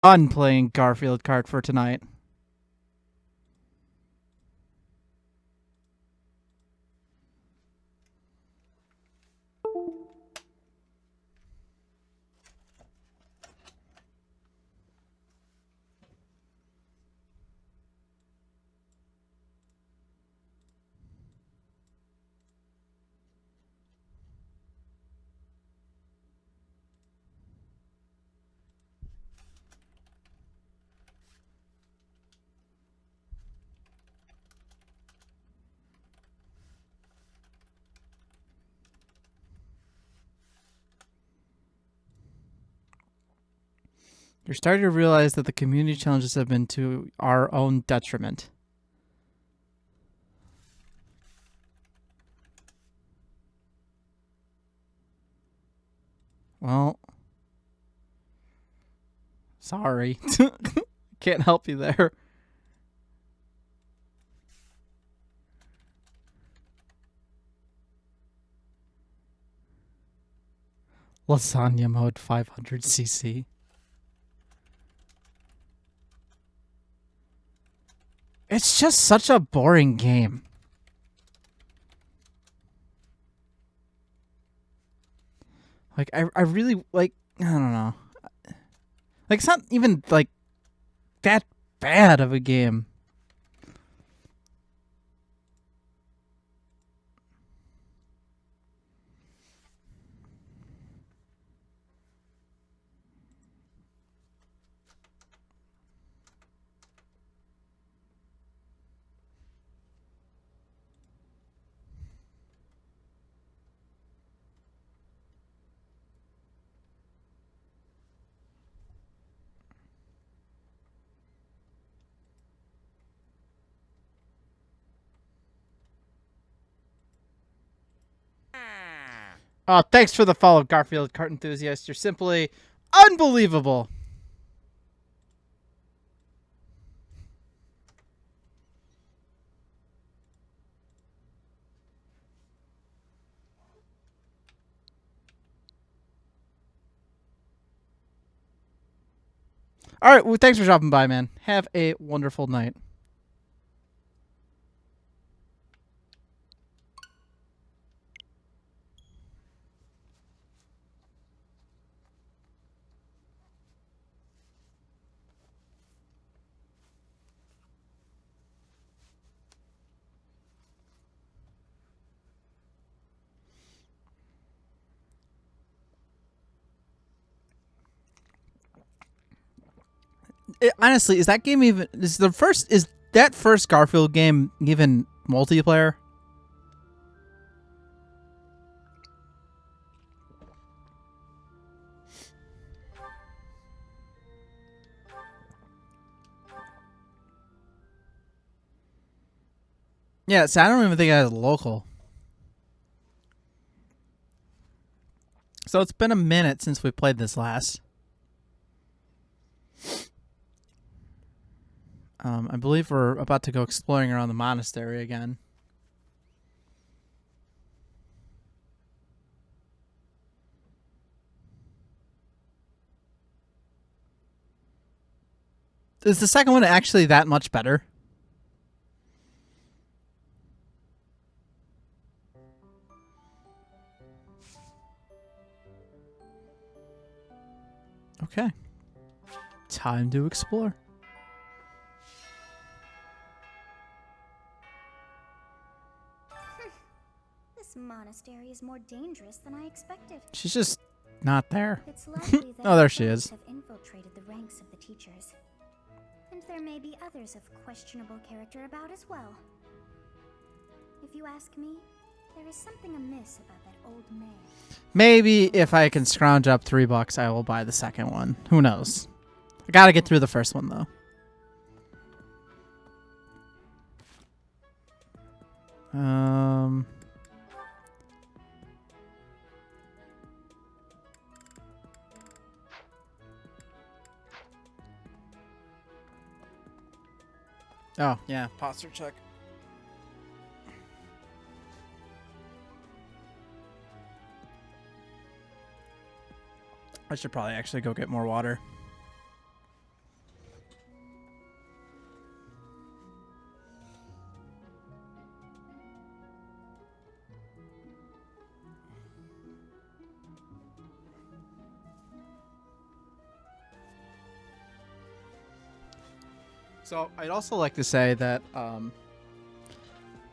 Done playing Garfield Kart for tonight. You're starting to realize that the community challenges have been to our own detriment. Well, sorry. Can't help you there. Lasagna mode 500cc. It's just such a boring game. Like, I really, like, I don't know. Like, it's not even, like, that bad of a game. Oh, thanks for the follow, Garfield Kart Enthusiast. You're simply unbelievable. All right, well, thanks for dropping by, man. Have a wonderful night. Honestly, is that game even is that first Garfield game even multiplayer? Yeah, so I don't even think I had a local. So it's been a minute since we played this last. I believe we're about to go exploring around the monastery again. Is the second one actually that much better? Okay. Time to explore. This monastery is more dangerous than I expected. She's just not there. It's likely that oh, there she is. have infiltrated the ranks of the teachers. And there may be others of questionable character about as well. If you ask me, there is something amiss about that old man. Maybe if I can scrounge up $3, I will buy the second one. Who knows? I gotta get through the first one though. Oh, yeah, posture check. I should probably actually go get more water. So I'd also like to say that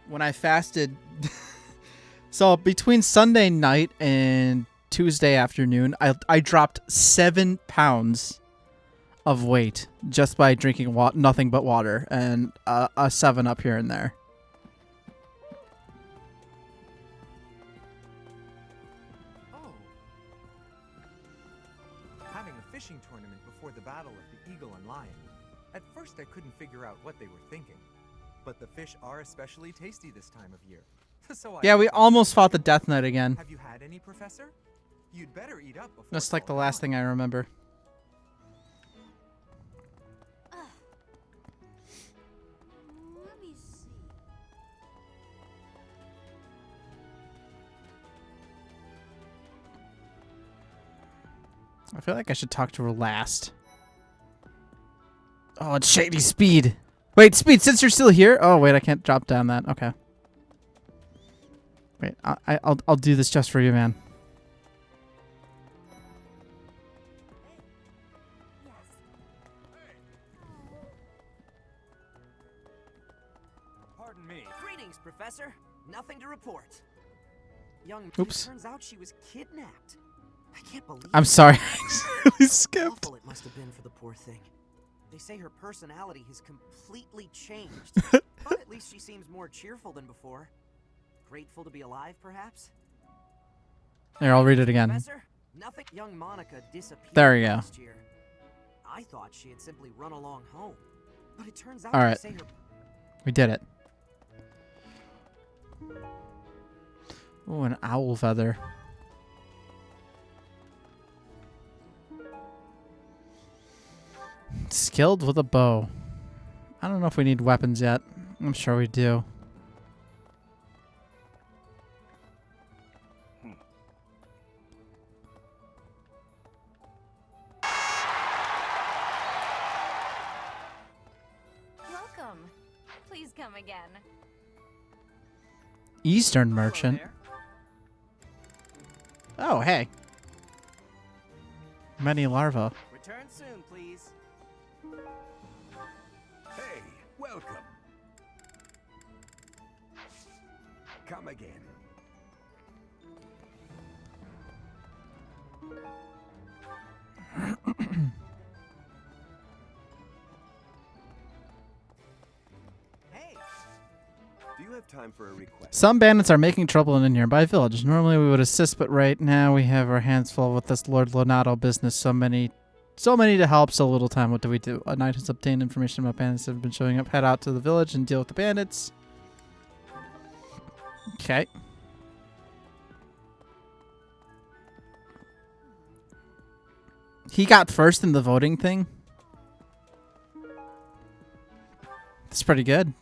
when I fasted, so between Sunday night and Tuesday afternoon, I dropped 7 pounds of weight just by drinking nothing but water and a 7-Up here and there. Oh. Having a fishing tournament before the battle of the Eagle and Lion. At first I couldn't figure out what they were thinking. But the fish are especially tasty this time of year. So Yeah, we almost fought the Death Knight again. Have you had any, Professor? You'd better eat up before. That's like the last thing I remember. Let me see. I feel like I should talk to her last. Oh, it's Shady Speed. Wait, Speed, since you're still here. Oh, wait, I can't drop down that. Okay. Wait, I'll do this just for you, man. Pardon me. Greetings, Professor. Nothing to report. Young. Oops. It turns out she was kidnapped. I can't believe. I'm sorry. I really skipped. Awful it must have been for the poor thing. They say her personality has completely changed, but at least she seems more cheerful than before. Grateful to be alive, perhaps. Here, I'll read it again. Professor, nothing. Young Monica disappeared There you go. last year. I thought she had simply run along home, but it turns out All they right. say her. We did it. Oh, an owl feather. Skilled with a bow. I don't know if we need weapons yet. I'm sure we do. Welcome. Please come again. Eastern merchant. Oh, hey. Many larvae. Return soon, please. Hey, welcome. Come again. Hey. Do you have time for a request? Some bandits are making trouble in a nearby village. Normally we would assist, but right now we have our hands full with this Lord Lonato business. So many to help, so little time. What do we do? A knight has obtained information about bandits that have been showing up. Head out to the village and deal with the bandits. Okay. He got first in the voting thing. That's pretty good.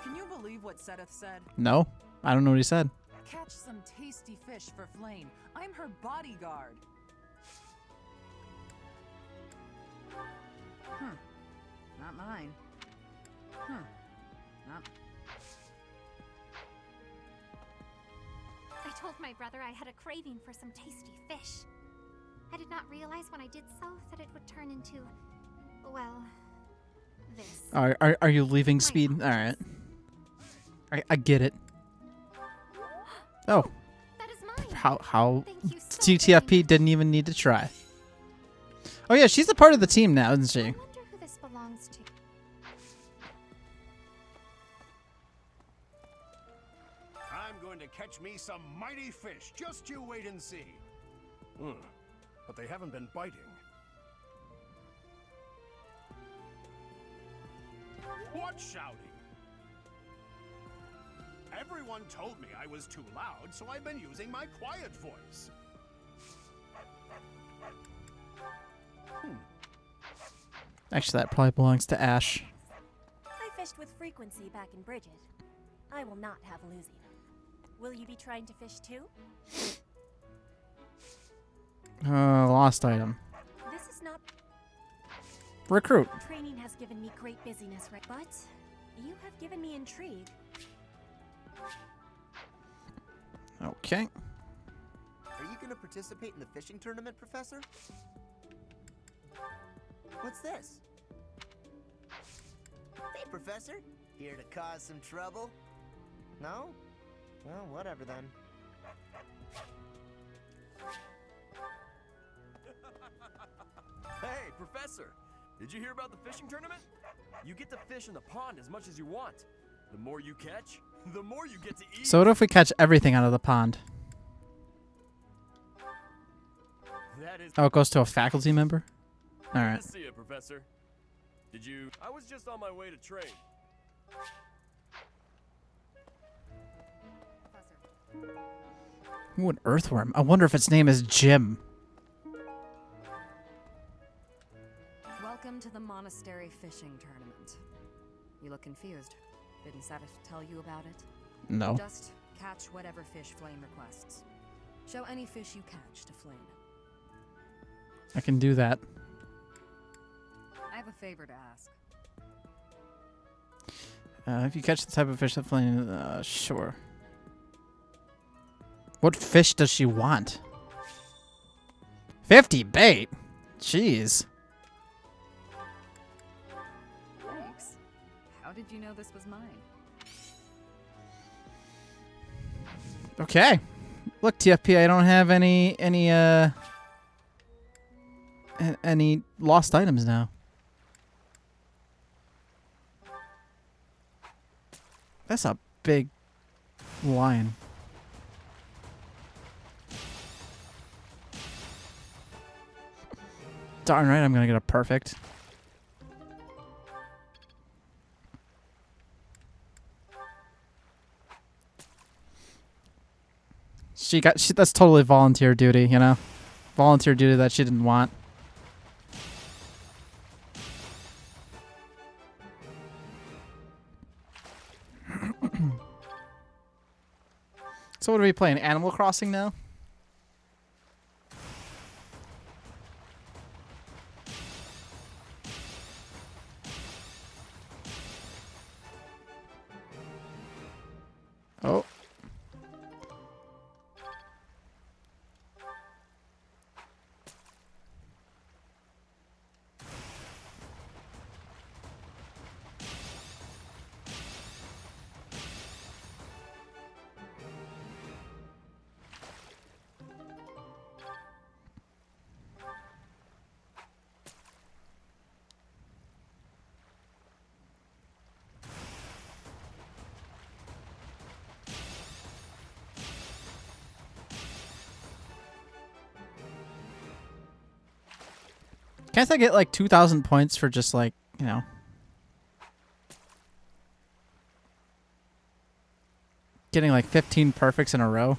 Can you believe what Sedith said? No, I don't know what he said. Catch some tasty fish for Flame. I'm her bodyguard. Not mine. Not. I told my brother I had a craving for some tasty fish. I did not realize when I did so that it would turn into, well, this. Are you leaving, Speed? All right. I get it. Oh, That is mine. how Thank you so TTFP didn't even need to try. Oh yeah, she's a part of the team now, isn't I she? wonder who this belongs to. I'm going to catch me some mighty fish. Just you wait and see. But they haven't been biting. What shouting? Everyone told me I was too loud, so I've been using my quiet voice. Actually, that probably belongs to Ash. I fished with frequency back in Bridget. I will not have losing. Will you be trying to fish too? Lost item. This is not. Recruit. Training has given me great busyness, right? But you have given me intrigue. Okay. Are you going to participate in the fishing tournament, Professor? What's this? Hey, Professor. Here to cause some trouble? No? Well, whatever then. Hey, Professor! Did you hear about the fishing tournament? You get to fish in the pond as much as you want. The more you catch, the more you get to eat. So what if we catch everything out of the pond? That is. Oh, it goes to a faculty member? Alright. Good to see you, Professor. Did you? I was just on my way to train. Ooh, an earthworm. I wonder if its name is Jim. Welcome to the monastery fishing tournament. You look confused. Didn't Satis tell you about it? No. Just catch whatever fish Flame requests. Show any fish you catch to Flame. I can do that. I have a favor to ask. If you catch the type of fish that flame, sure. What fish does she want? 50 bait? Jeez. Thanks. How did you know this was mine? Okay. Look, TFP, I don't have any lost items now. That's a big lion. Darn right, I'm gonna get a perfect. That's totally volunteer duty, you know? Volunteer duty that she didn't want. So what are we playing? Animal Crossing now? Oh. Can't I get like 2,000 points for just like, you know, getting like 15 perfects in a row?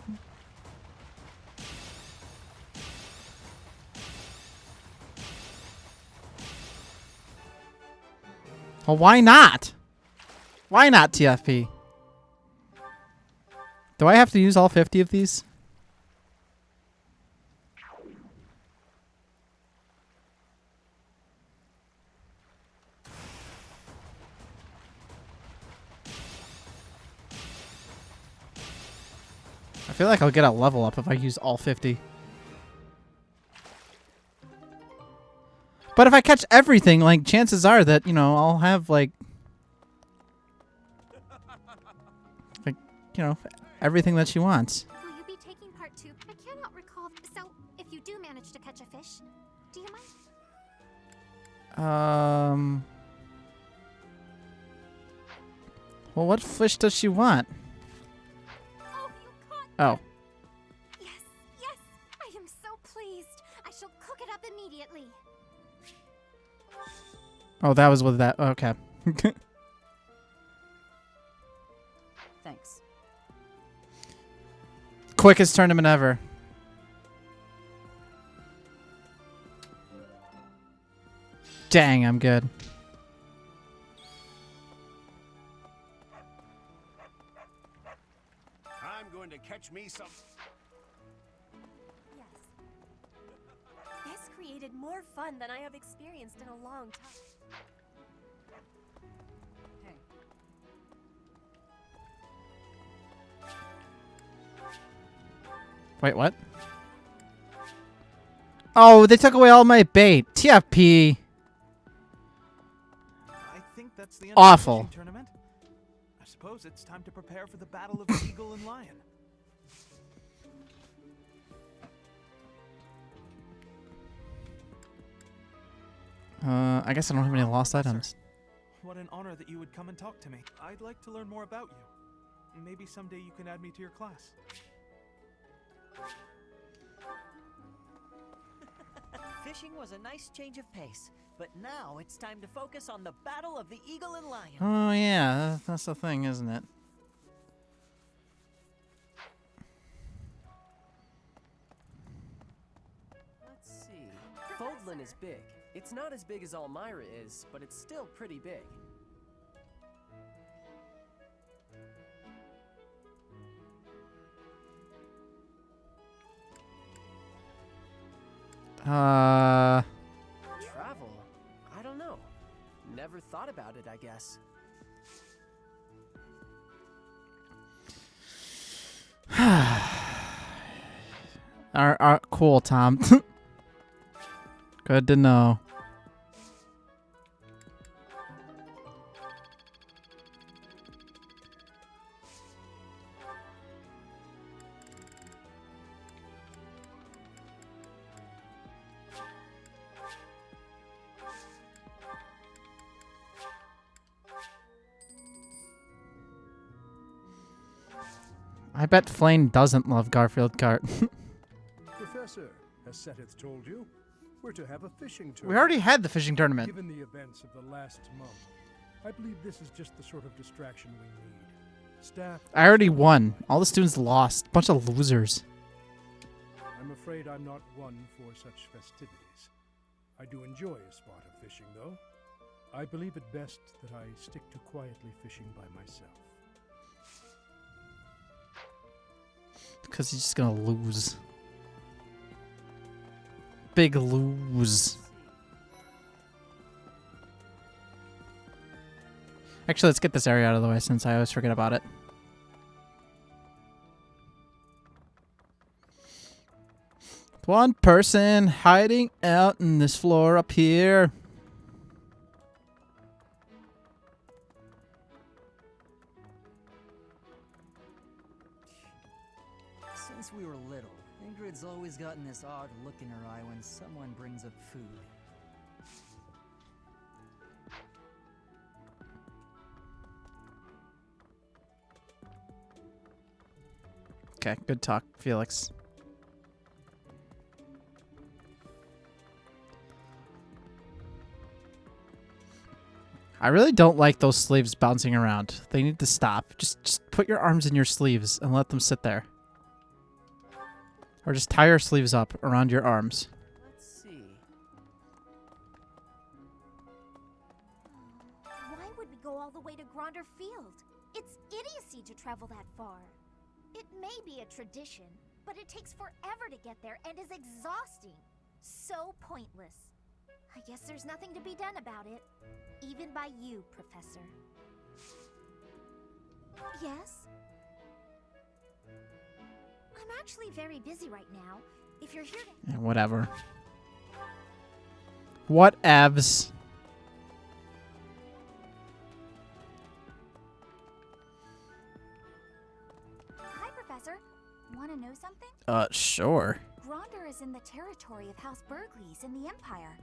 Well, why not? Why not, TFP? Do I have to use all 50 of these? I feel like I'll get a level up if I use all 50. But if I catch everything, like, chances are that, you know, I'll have, like, you know, everything that she wants. Will you be taking part 2? I cannot recall. So, if you do manage to catch a fish, do you mind? Well, what fish does she want? Oh, you caught Oh. Yes, yes. I am so pleased. I shall cook it up immediately. Oh, that was with that. Okay. Thanks. Quickest tournament ever. Dang, I'm good. I'm going to catch me some. Yes. This created more fun than I have experienced in a long time. Hey. Wait, what? Oh, they took away all my bait. TFP. I think that that's the end awful. of the fishing tournament. I suppose it's time to prepare for the battle of the eagle and lion. I guess I don't have any lost items. What an honor that you would come and talk to me. I'd like to learn more about you. Maybe someday you can add me to your class. Fishing was a nice change of pace, but now it's time to focus on the battle of the eagle and lion. Oh yeah, that's the thing, isn't it? Let's see. Fodlan is big. It's not as big as Elmira is, but it's still pretty big. Travel? I don't know. Never thought about it, I guess. Cool, Tom. Good to know. I bet Flame doesn't love Garfield Kart. Professor, as Seteth told you, we're to have a fishing tournament. We already had the fishing tournament. Given the events of the last month, I believe this is just the sort of distraction we need. Staff. I already won. All the students lost. Bunch of losers. I'm afraid I'm not one for such festivities. I do enjoy a spot of fishing, though. I believe it best that I stick to quietly fishing by myself. Because he's just gonna lose. Big lose. Actually, let's get this area out of the way since I always forget about it. One person hiding out in this floor up here. Since we were little, Ingrid's always gotten this odd look in her eye when someone brings up food. Okay, good talk, Felix. I really don't like those sleeves bouncing around. They need to stop. Just put your arms in your sleeves and let them sit there. Or just tie your sleeves up around your arms. Let's see. Why would we go all the way to Gronder Field? It's idiocy to travel that far. It may be a tradition, but it takes forever to get there and is exhausting. So pointless. I guess there's nothing to be done about it. Even by you, Professor. Yes? I'm actually very busy right now. If you're here to... Yeah, whatever. Whatevs. Hi, Professor. Want to know something? Sure. Gronder is in the territory of House Burgleys in the Empire.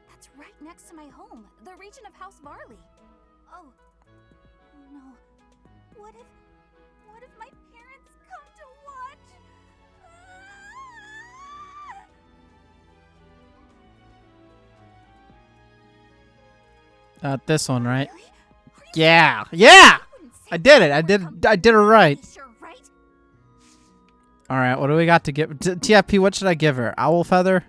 That's right next to my home, the region of House Barley. Oh no. What if my parents come to watch? This one, right? Really? Yeah. Yeah! wouldn't say I did it. I that. did it right. Sure, right? All right, what do we got to give? TFP, what should I give her? Owl feather?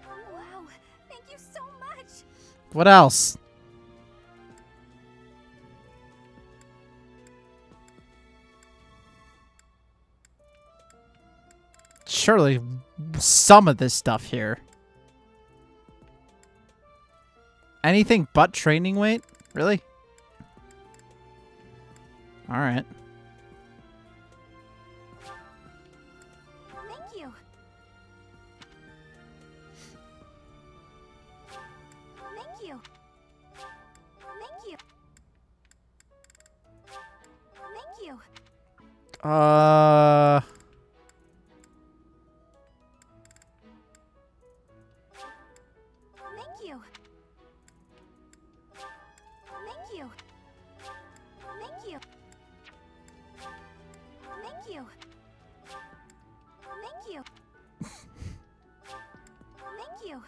Wow, thank you so much. What else? Surely some of this stuff here. Anything but training weight? Really? All right. Thank you. Thank you. Thank you. Thank you. Thank you. Thank you. Thank you. Thank you. Thank you. Thank you.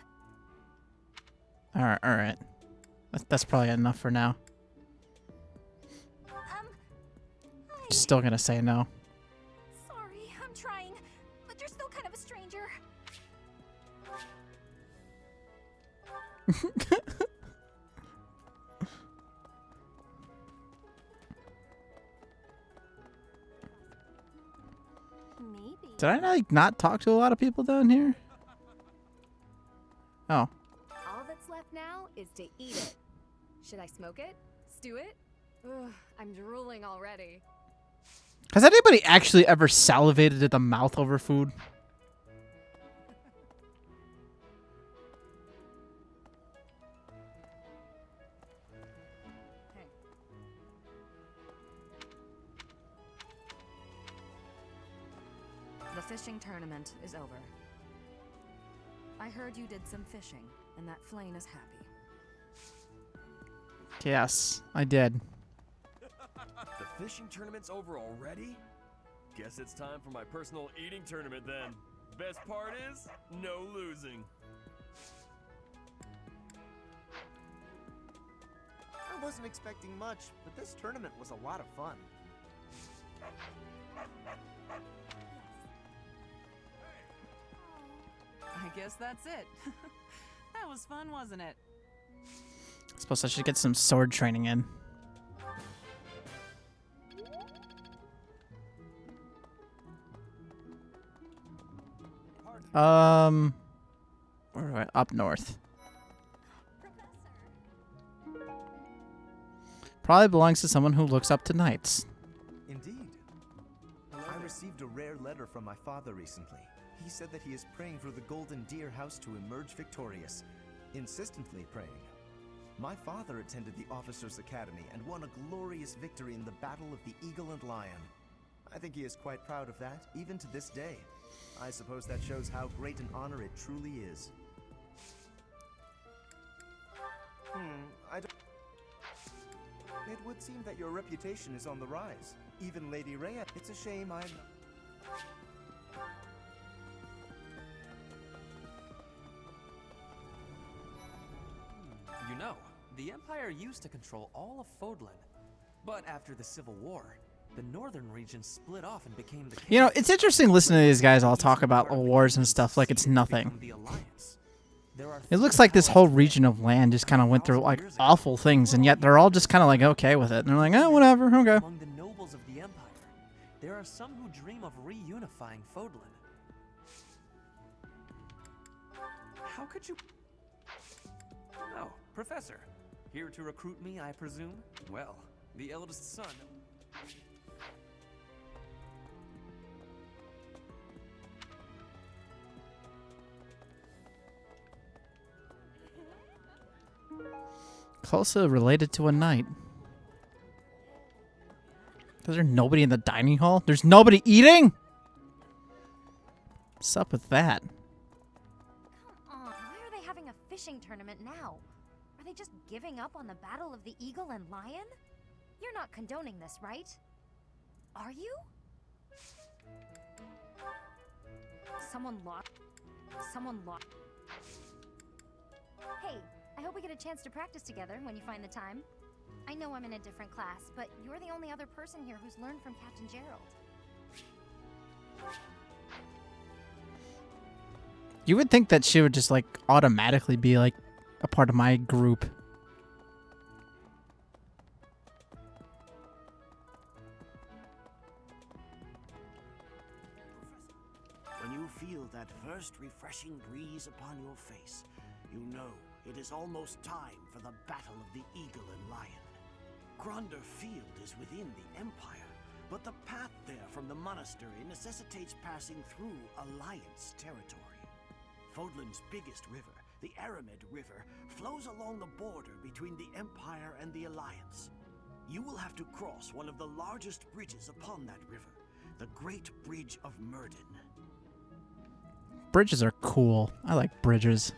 All right. That's probably enough for now. Still gonna say no. Sorry, I'm trying, but you're still kind of a stranger. Maybe. Did I like not talk to a lot of people down here? Oh. All that's left now is to eat it. Should I smoke it? Stew it? Ugh, I'm drooling already. Has anybody actually ever salivated at the mouth over food? Hey. The fishing tournament is over. I heard you did some fishing, and that Flane is happy. Yes, I did. The fishing tournament's over already? Guess it's time for my personal eating tournament then. Best part is, no losing. I wasn't expecting much, but this tournament was a lot of fun. I guess that's it. That was fun, wasn't it? I suppose I should get some sword training in. Where do I? Up north. Probably belongs to someone who looks up to knights. Indeed. I received a rare letter from my father recently. He said that he is praying for the Golden Deer House to emerge victorious. Insistently praying. My father attended the Officers' Academy and won a glorious victory in the Battle of the Eagle and Lion. I think he is quite proud of that, even to this day. I suppose that shows how great an honor it truly is. I don't... It would seem that your reputation is on the rise. Even Lady Rhea... It's a shame I'm... You know, the Empire used to control all of Fodlan. But after the Civil War, the northern region split off and became the... You know, it's interesting listening to these guys all talk about wars and stuff like it's nothing. It looks like this whole region of land just kind of went through like awful things, and yet they're all just kind of like okay with it. And they're like, oh, whatever, okay. Among the nobles of the Empire, there are some who dream of reunifying Fodlan. How could you... Oh, Professor. Here to recruit me, I presume? Well, the eldest son... Closely related to a knight. Is there nobody in the dining hall? There's nobody eating? What's up with that? Come on, why are they having a fishing tournament now? Are they just giving up on the Battle of the Eagle and Lion? You're not condoning this, right? Are you? Someone lost. Hey, I hope we get a chance to practice together when you find the time. I know I'm in a different class, but you're the only other person here who's learned from Captain Gerald. You would think that she would just like automatically be like a part of my group. When you feel that first refreshing breeze upon your face, you know it is almost time for the Battle of the Eagle and Lion. Gronder Field is within the Empire, but the path there from the monastery necessitates passing through Alliance territory. Fodlan's biggest river, the Aramid River, flows along the border between the Empire and the Alliance. You will have to cross one of the largest bridges upon that river, the Great Bridge of Murden. Bridges are cool. I like bridges.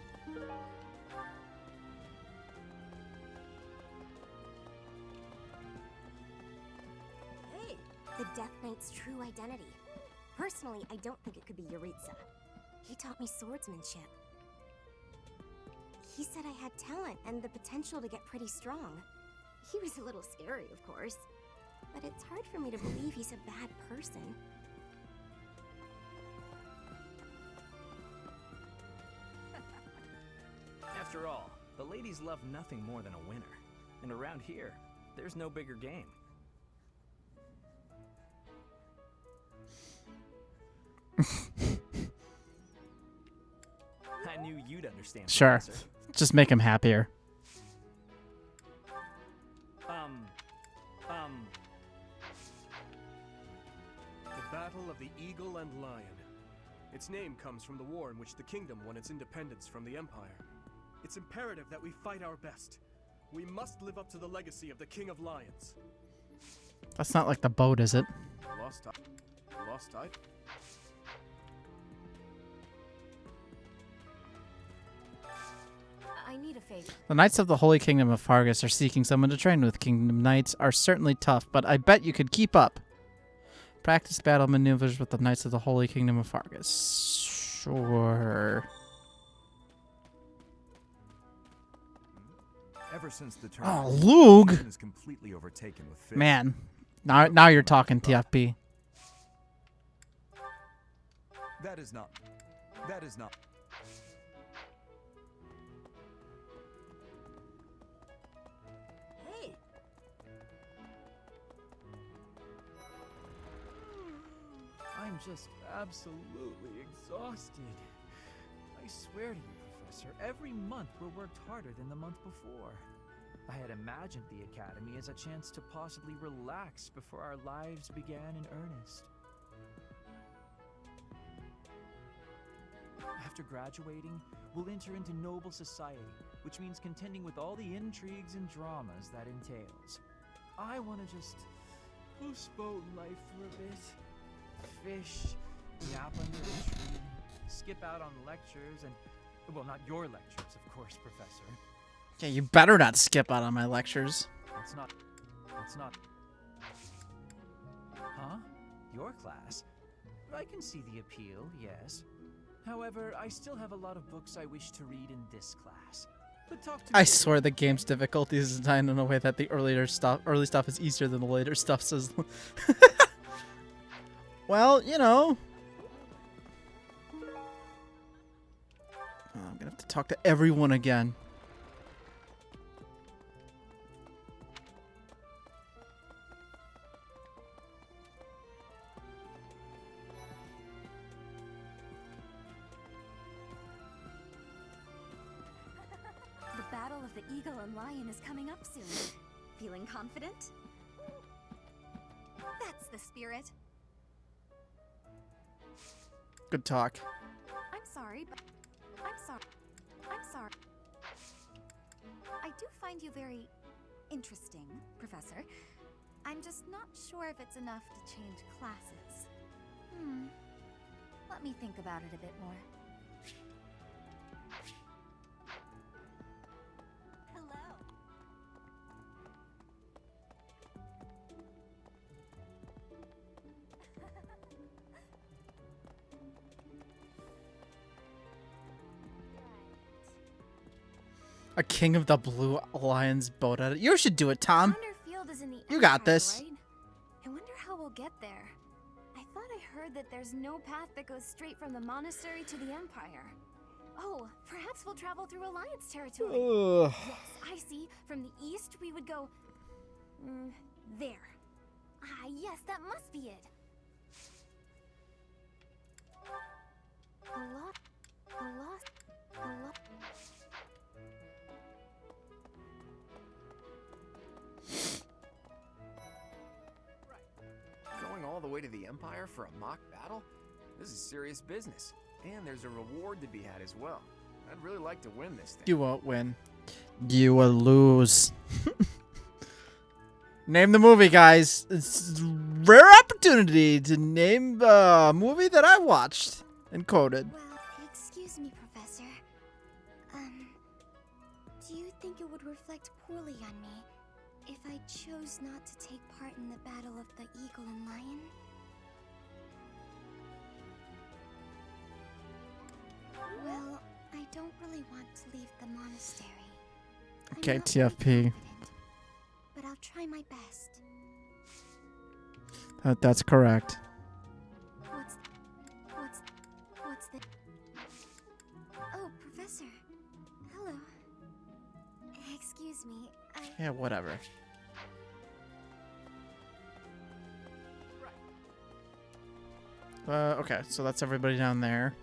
Hey, the Death Knight's true identity. Personally, I don't think it could be Yaritza. He taught me swordsmanship. He said I had talent and the potential to get pretty strong. He was a little scary, of course, but it's hard for me to believe he's a bad person. After all, the ladies love nothing more than a winner. And around here, there's no bigger game. I knew you'd understand. Sure. Professor. Just make him happier. The Battle of the Eagle and Lion. Its name comes from the war in which the kingdom won its independence from the Empire. It's imperative that we fight our best. We must live up to the legacy of the King of Lions. That's not like the boat, is it? Lost type. Lost type? I need a favor. The Knights of the Holy Kingdom of Fargus are seeking someone to train with. Kingdom Knights are certainly tough, but I bet you could keep up. Practice battle maneuvers with the Knights of the Holy Kingdom of Fargus. Sure. Ever since the turn, Oh, Lug! is completely overtaken with fish. Man, now you're talking TFP. That is not. Hey! I'm just absolutely exhausted. I swear to you, Professor, every month we're worked harder than the month before. I had imagined the Academy as a chance to possibly relax before our lives began in earnest. After graduating, we'll enter into noble society, which means contending with all the intrigues and dramas that entails. I want to just postpone life for a bit. Fish, nap under a tree, skip out on lectures, and, well, not your lectures, of course, Professor. Yeah, you better not skip out on my lectures. That's not... Huh? Your class? I can see the appeal, yes. However, I still have a lot of books I wish to read in this class. But talk to I me swear the game's difficulty is designed in a way that the early stuff is easier than the later stuff. Says, well, you know. Oh, I'm gonna have to talk to everyone again. The battle of the Eagle and Lion is coming up soon. Feeling confident? That's the spirit. Good talk. I'm sorry, but I'm sorry. I do find you very interesting, Professor. I'm just not sure if it's enough to change classes. Let me think about it a bit more. Hello. A King of the Blue Alliance boat edit. You should do it, Tom. Field is in the You got Empire, this. right? I wonder how we'll get there. I thought I heard that there's no path that goes straight from the monastery to the Empire. Oh, perhaps we'll travel through Alliance territory. Ugh. Yes, I see. From the east, we would go... there. Ah, yes, that must be it. A lot... of the Empire for a mock battle? This is serious business. And there's a reward to be had as well. I'd really like to win this thing. You won't win. You will lose. Name the movie, guys. It's a rare opportunity to name a movie that I watched and quoted. Well, excuse me, Professor. Do you think it would reflect poorly on me if I chose not to take part in the Battle of the Eagle and Lion? Well, I don't really want to leave the monastery. Okay, I'm not very TFP. confident, but I'll try my best. That's correct. What's the... Oh, Professor. Hello. Excuse me, Yeah, whatever. Okay, so that's everybody down there.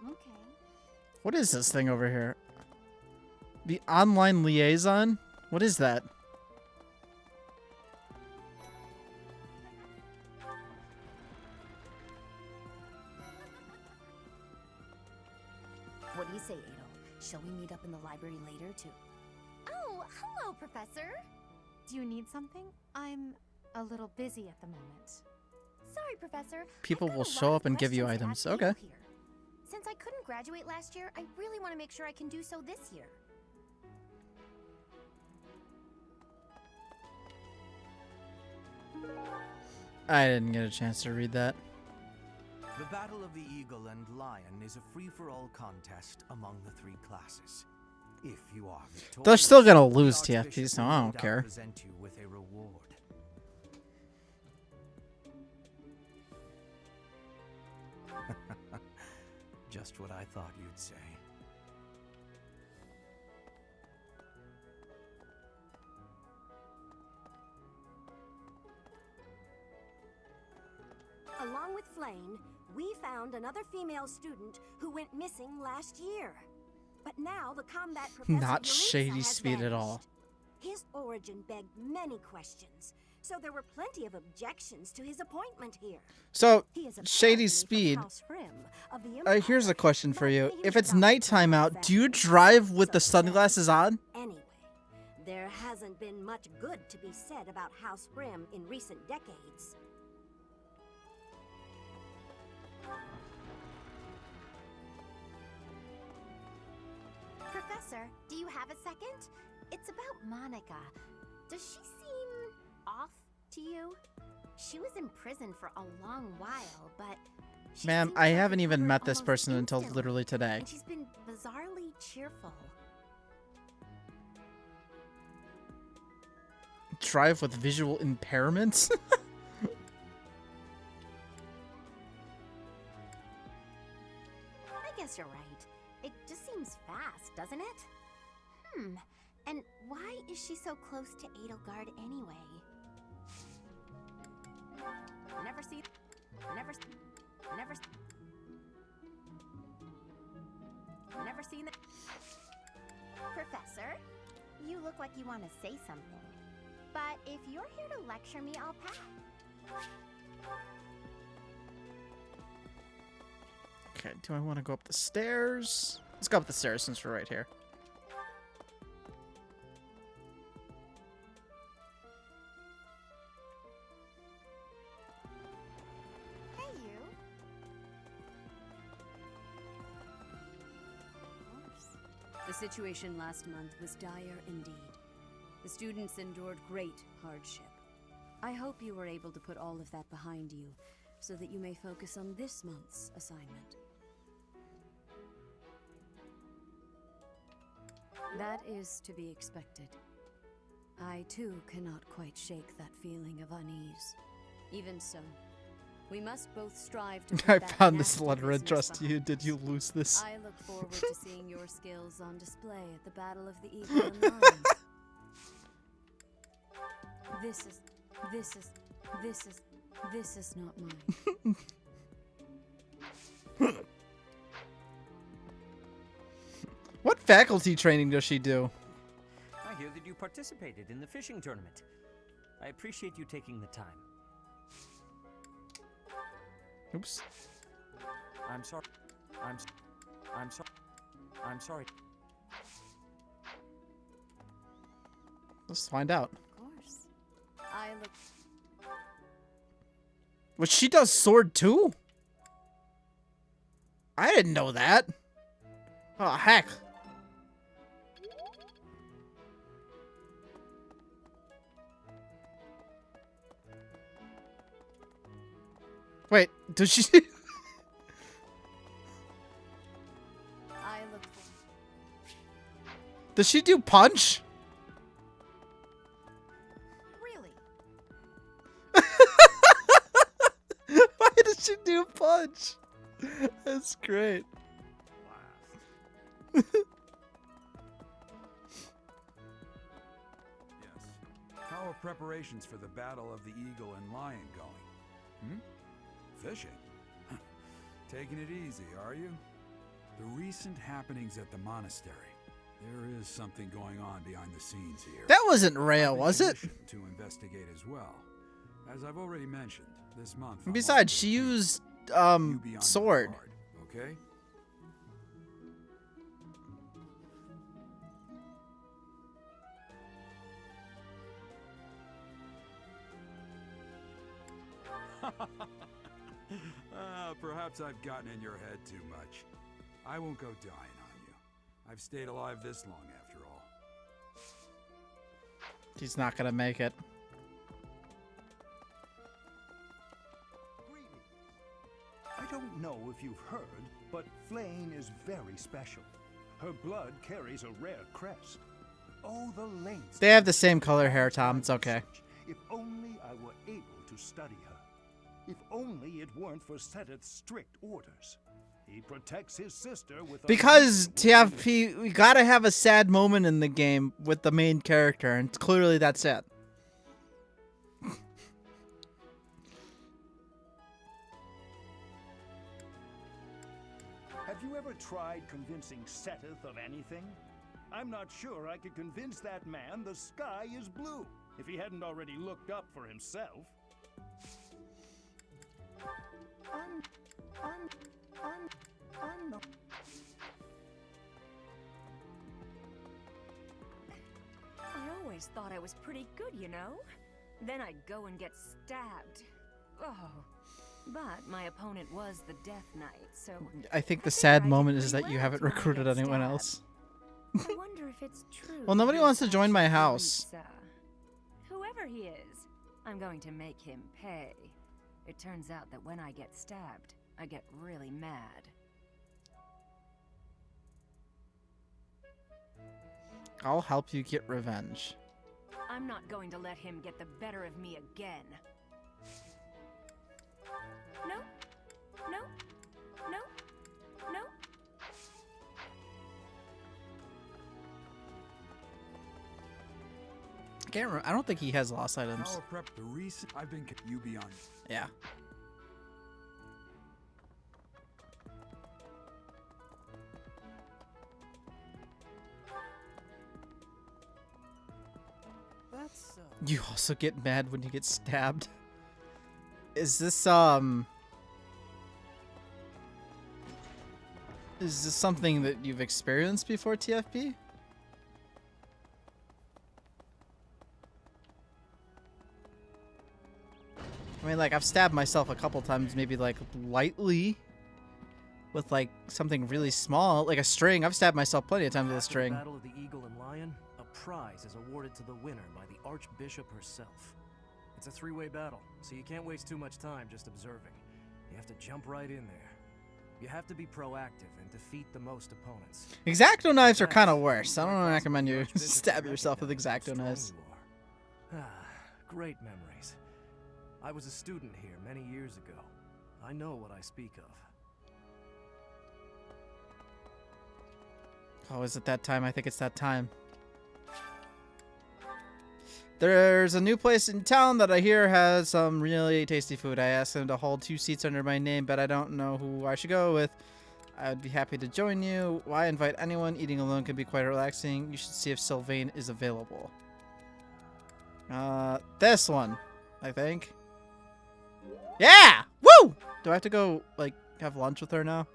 Okay. What is this thing over here? The online liaison? What is that? What do you say, Adol? Shall we meet up in the library later to... Oh, hello, Professor. Do you need something? I'm a little busy at the moment. Sorry, Professor. People will show up and give you items. Okay. Since I couldn't graduate last year, I really want to make sure I can do so this year. I didn't get a chance to read that. The Battle of the Eagle and Lion is a free-for-all contest among the three classes. If you are victorious, They're still gonna lose the TFT, Archbishop so will I no don't doubt care. present you with a reward. Just what I thought you'd say. Along with Flame, we found another female student who went missing last year. But now the combat professor Not Yuritsa Shady has Speed at vanished. all. His origin begged many questions, so there were plenty of objections to his appointment here. So, He is Shady apparently from Speed. House Rim of the Here's a question for you. If it's nighttime out, do you drive with the sunglasses on? Anyway, there hasn't been much good to be said about House Rim in recent decades. Professor, do you have a second? It's about Monica. Does she seem off to you? She was in prison for a long while, but she Ma'am, seems I to have haven't even recovered met this almost person until instantly, literally today. and she's been bizarrely cheerful. Drive with visual impairments? I guess you're right. It just seems fast, doesn't it? And why is she so close to Edelgard anyway? Never seen it. Professor, you look like you want to say something. But if you're here to lecture me, I'll pass. Okay, do I want to go up the stairs? Let's go up the stairs since we're right here. Hey, you. The situation last month was dire indeed. The students endured great hardship. I hope you were able to put all of that behind you, so that you may focus on this month's assignment. That is to be expected. I too cannot quite shake that feeling of unease. Even so, we must both strive to put I that found this nasty letter business addressed to you. behind Did us. you lose this? I look forward to seeing your skills on display at the Battle of the Eagle and Lion. This is not mine. What faculty training does she do? I hear that you participated in the fishing tournament. I appreciate you taking the time. Oops. I'm sorry. I'm sorry. Let's find out. Of course. I look. But she does sword too? I didn't know that. Oh, heck. Wait, does she... I look for. Does she do punch? Really? Why does she do punch? That's great. Yes. How are preparations for the Battle of the Eagle and Lion going? Fishing? Taking it easy, are you? The recent happenings at the monastery. There is something going on behind the scenes here. That wasn't Rhea, was it? To investigate as well. As I've already mentioned, this month. And besides, she used sword. Okay? Perhaps I've gotten in your head too much. I won't go dying on you. I've stayed alive this long after all. She's not gonna make it. I don't know if you've heard, but Flame is very special. Her blood carries a rare crest. Oh, the lengths. They have the same color hair, Tom. It's okay. If only I were able to study her. If only it weren't for Seteth's strict orders. He protects his sister with Because TFP, we gotta have a sad moment in the game with the main character, and clearly that's it. Have you ever tried convincing Seteth of anything? I'm not sure I could convince that man the sky is blue, if he hadn't already looked up for himself. I always thought I was pretty good, you know? Then I'd go and get stabbed. Oh. But my opponent was the Death Knight, so... I think the sad moment is that you haven't recruited anyone else. I wonder if it's true. Well, nobody wants to join my house. Whoever he is, I'm going to make him pay. It turns out that when I get stabbed, I get really mad. I'll help you get revenge. I'm not going to let him get the better of me again. No. No. No. No. I can't remember. I don't think he has lost items. Power prep the recent. I've been you beyond. Yeah. That's You also get mad when you get stabbed. Is this something that you've experienced before, TFP? I mean, like, I've stabbed myself a couple times, maybe, like, lightly. With, like, something really small. Like a string. I've stabbed myself plenty of times with a After string. the Battle of the Eagle and Lion, a prize is awarded to the winner by the Archbishop herself. It's a three-way battle, so you can't waste too much time just observing. You have to jump right in there. You have to be proactive and defeat the most opponents. X-Acto knives are kind of worse. I don't recommend you stab yourself with X-Acto knives. Great memories. I was a student here many years ago. I know what I speak of. Oh, is it that time? I think it's that time. There's a new place in town that I hear has some really tasty food. I asked them to hold 2 seats under my name, but I don't know who I should go with. I'd be happy to join you. Why invite anyone? Eating alone can be quite relaxing. You should see if Sylvain is available. This one, I think. Yeah! Woo! Do I have to go, like, have lunch with her now?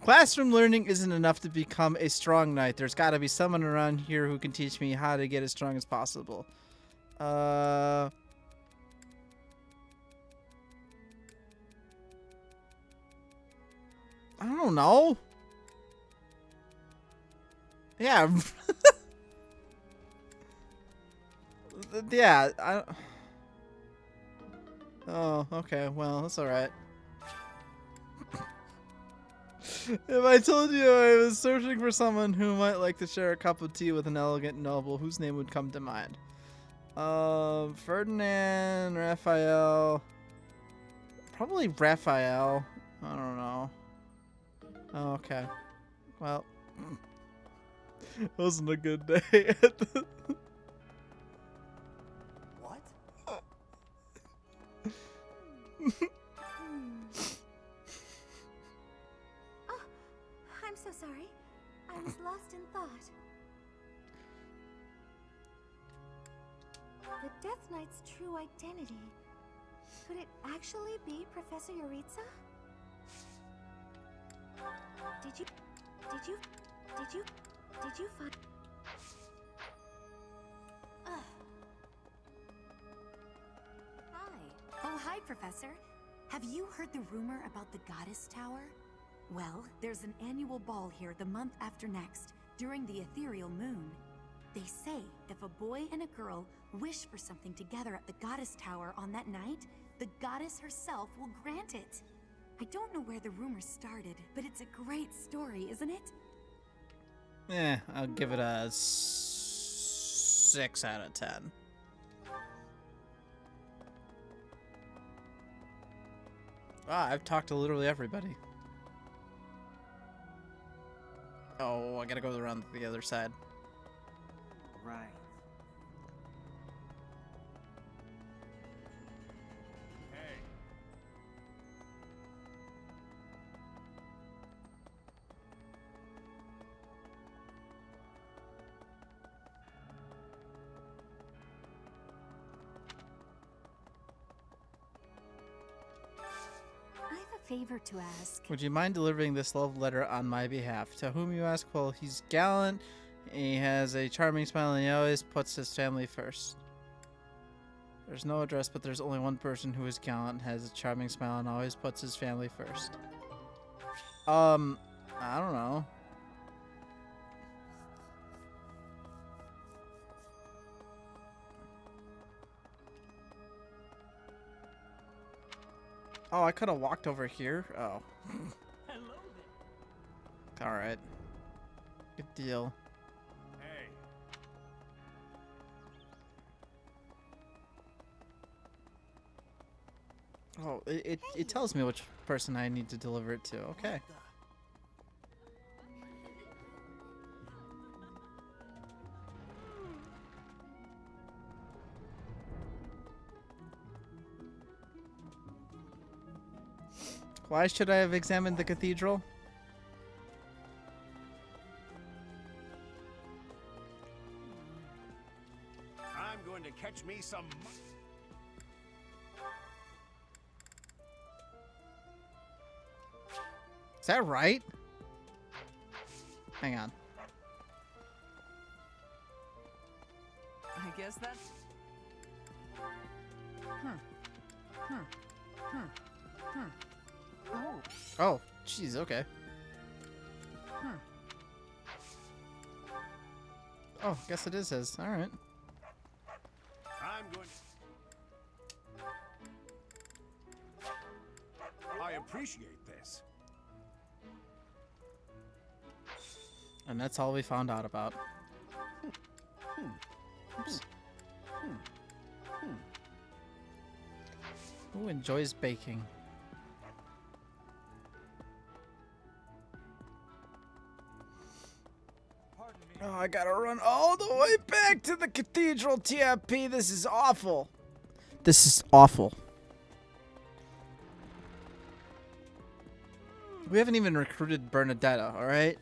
Classroom learning isn't enough to become a strong knight. There's got to be someone around here who can teach me how to get as strong as possible. I don't know. Yeah. Yeah. Oh, okay. Well, that's all right. If I told you I was searching for someone who might like to share a cup of tea with an elegant noble, whose name would come to mind? Ferdinand, Raphael. Probably Raphael. I don't know. Oh, okay. Well, it wasn't a good day. What? Oh, I'm so sorry. I was lost in thought. The Death Knight's true identity. Could it actually be Professor Yuritsa? Did you find... Hi. Oh, hi, Professor. Have you heard the rumor about the Goddess Tower? Well, there's an annual ball here the month after next, during the ethereal moon. They say if a boy and a girl wish for something together at the Goddess Tower on that night, the goddess herself will grant it. I don't know where the rumor started, but it's a great story, isn't it? I'll give it a 6 out of 10. Ah, I've talked to literally everybody. Oh, I gotta go around the other side. Right. I have a favor to ask. Would you mind delivering this love letter on my behalf? To whom you ask? Well, he's gallant, he has a charming smile, and he always puts his family first. There's no address, but there's only one person who is gallant, has a charming smile, and always puts his family first. I don't know. Oh, I could have walked over here. Oh. Hello there. All right. Good deal. Hey. Oh, it tells me which person I need to deliver it to. Okay. Why should I have examined the cathedral? I'm going to catch me some... Is that right? Hang on. I guess that's... Oh, jeez, okay. Oh, guess it is his. All right. I'm going... I appreciate this. And that's all we found out about. Oops. Who enjoys baking? Oh, I gotta run all the way back to the cathedral, TFP. This is awful. This is awful. We haven't even recruited Bernadetta, alright?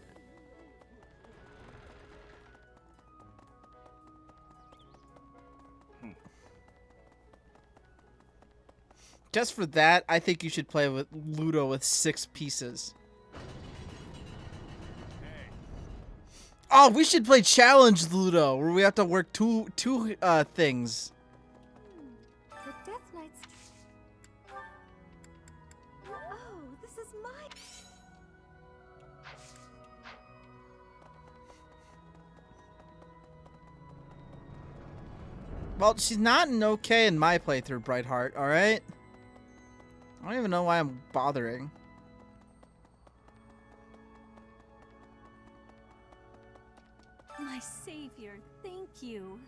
Just for that, I think you should play with Ludo with 6 pieces. Oh, we should play Challenge Ludo, where we have to work two things. The Death Knight's... Oh, this is my... Well, she's not an okay in my playthrough, Brightheart, alright? I don't even know why I'm bothering. My savior, thank you.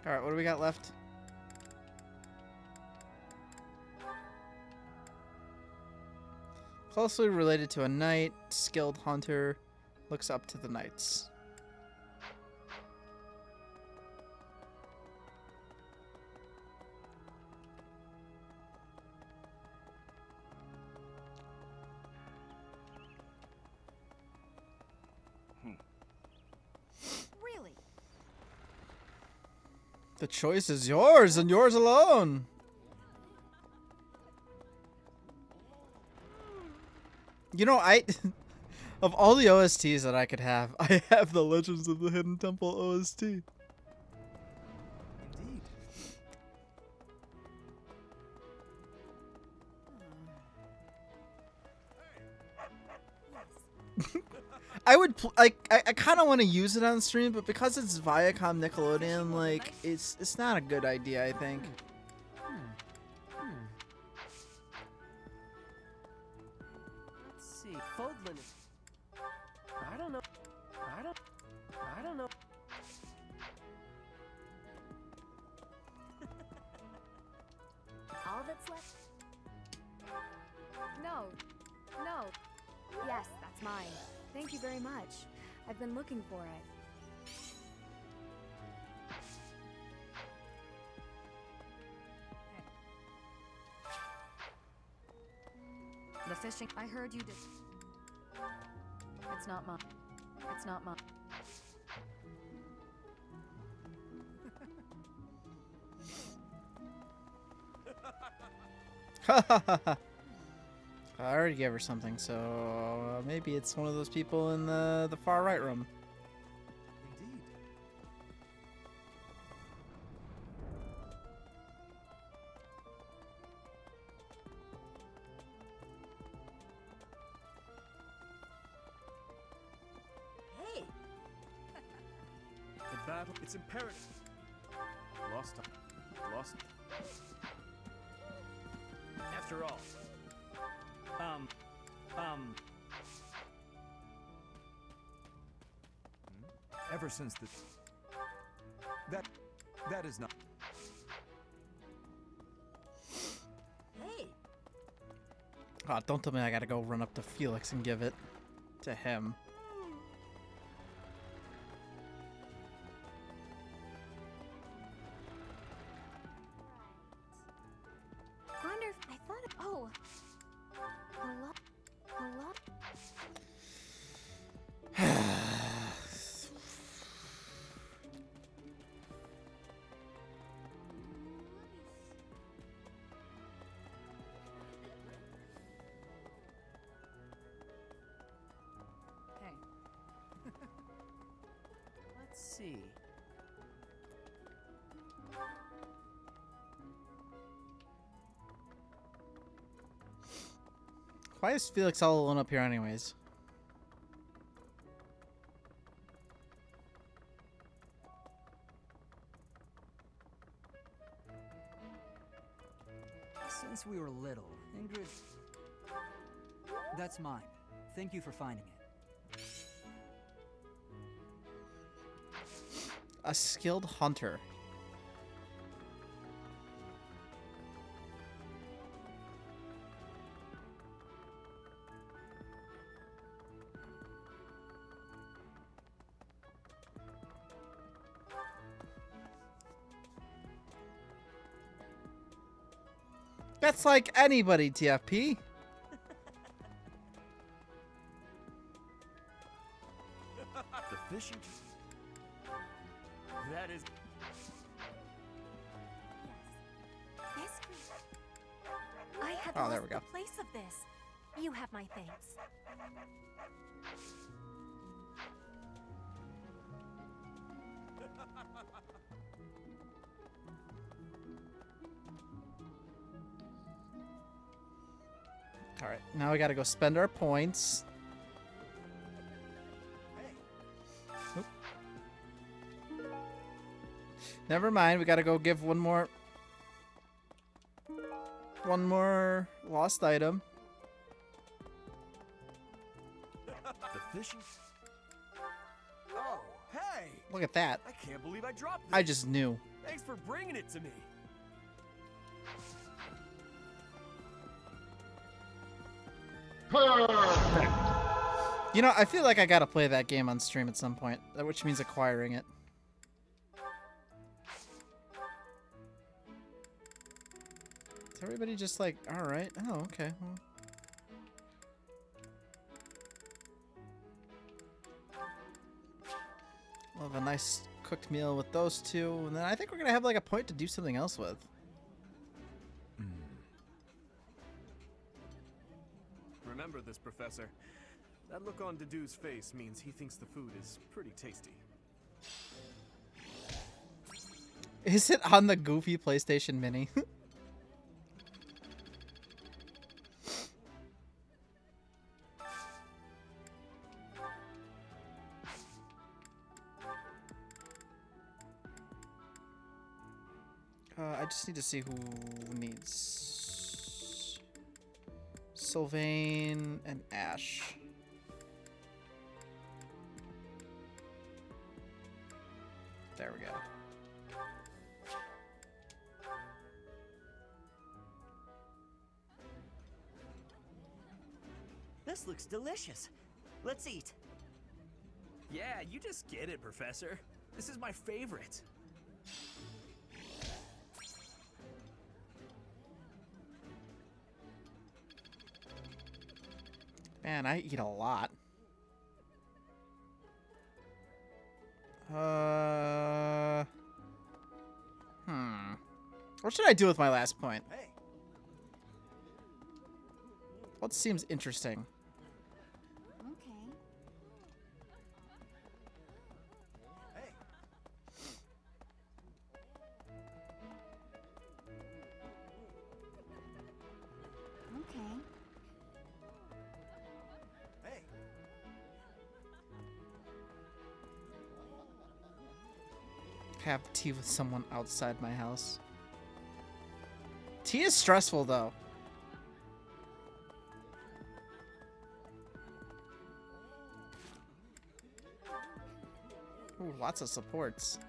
Alright, what do we got left? Closely related to a knight, skilled hunter, looks up to the knights. Really? The choice is yours and yours alone. You know, of all the OSTs that I could have, I have the Legends of the Hidden Temple OST. Indeed. I would I kind of want to use it on stream, but because it's Viacom Nickelodeon, like it's not a good idea, I think. Let's see. Fodlan is... I don't know. I don't know. All that's left? No. No. Yes, that's mine. Thank you very much. I've been looking for it. The fishing... I heard you did... It's not mine. It's not mine. I already gave her something, so maybe it's one of those people in the far right room. Indeed. Hey! The battle, it's imperative. Lost. After all. Ever since that is not. Hey! Oh, don't tell me I gotta go run up to Felix and give it to him. Wonder if I thought of, oh. Hello? Hello? Hey. Let's see. Why is Felix all alone up here anyways? Since we were little, Ingrid... That's mine. Thank you for finding it. A skilled hunter. That's like anybody, TFP. The fishing. That is. Yes, I had Oh, lost there we go. the place of this. You have my thanks. All right, now we got to go spend our points. Oop. Never mind, we got to go give one more lost item. The fishing. Oh, hey! Look at that. I can't believe I dropped this. I just knew. Thanks for bringing it to me. You know, I feel like I gotta play that game on stream at some point, which means acquiring it. Is everybody just like, alright, oh, okay. Well. We'll have a nice cooked meal with those two, and then I think we're gonna have like a point to do something else with. Remember this, Professor. That look on Dedue's face means he thinks the food is pretty tasty. Is it on the goofy PlayStation Mini? I just need to see who needs Sylvain and Ash. There we go. This looks delicious. Let's eat. Yeah, you just get it, Professor. This is my favorite. Man, I eat a lot. What should I do with my last point? What seems interesting? Have tea with someone outside my house. Tea is stressful, though. Ooh, lots of supports.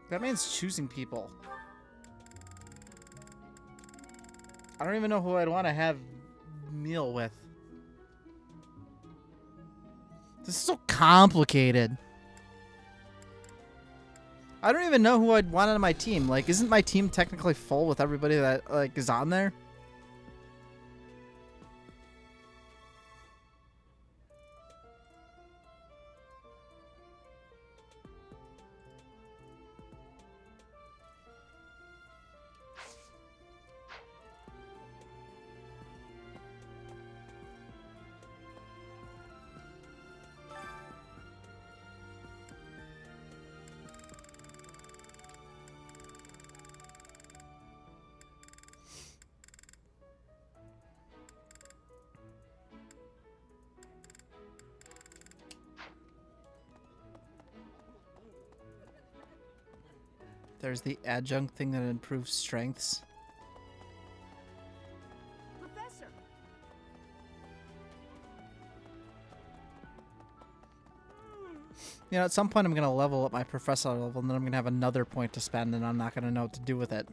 That man's choosing people. I don't even know who I'd want to have meal with. This is so complicated. I don't even know who I'd want on my team. Like, isn't my team technically full with everybody that like is on there? There's the adjunct thing that improves strengths. Professor! You know, at some point I'm going to level up my professor level, and then I'm going to have another point to spend, and I'm not going to know what to do with it.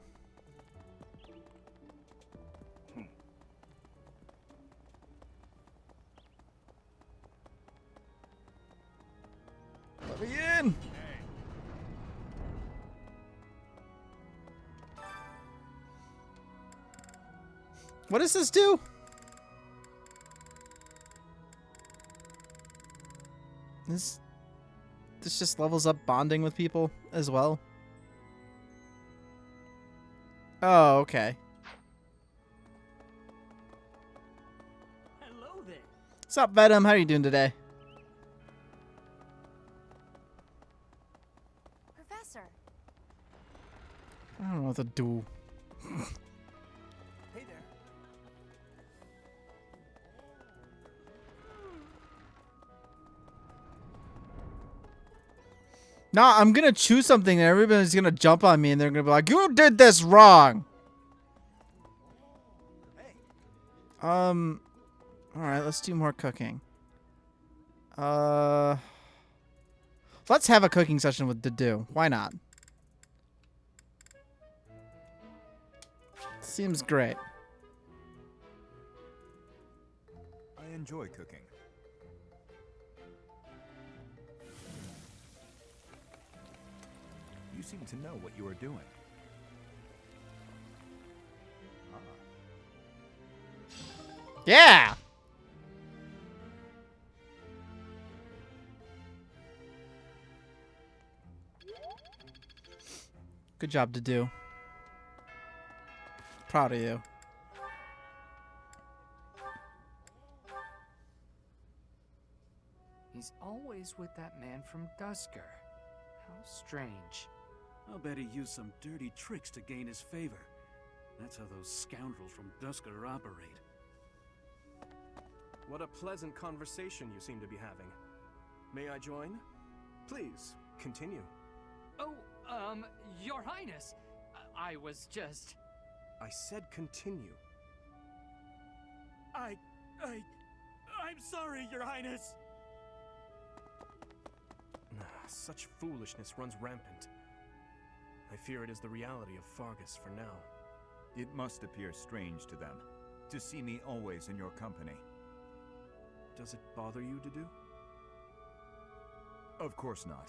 Let me in! What does this do? This just levels up bonding with people as well. Oh, okay. Hello there. What's up, Venom? How are you doing today? Professor. I don't know what to do. Hey there. No, I'm gonna choose something and everybody's gonna jump on me and they're gonna be like, "You did this wrong!" Alright, let's do more cooking. Let's have a cooking session with Dedu. Why not? Seems great. I enjoy cooking. You seem to know what you are doing. Yeah! Good job, Dedu. Proud of you. He's always with that man from Dusker. How strange. I'll bet he used some dirty tricks to gain his favor. That's how those scoundrels from Dusker operate. What a pleasant conversation you seem to be having. May I join? Please, continue. Oh, Your Highness, I was just... I said continue. I'm sorry, Your Highness! Such foolishness runs rampant. I fear it is the reality of Fargus for now. It must appear strange to them, to see me always in your company. Does it bother you, Dedu? Of course not.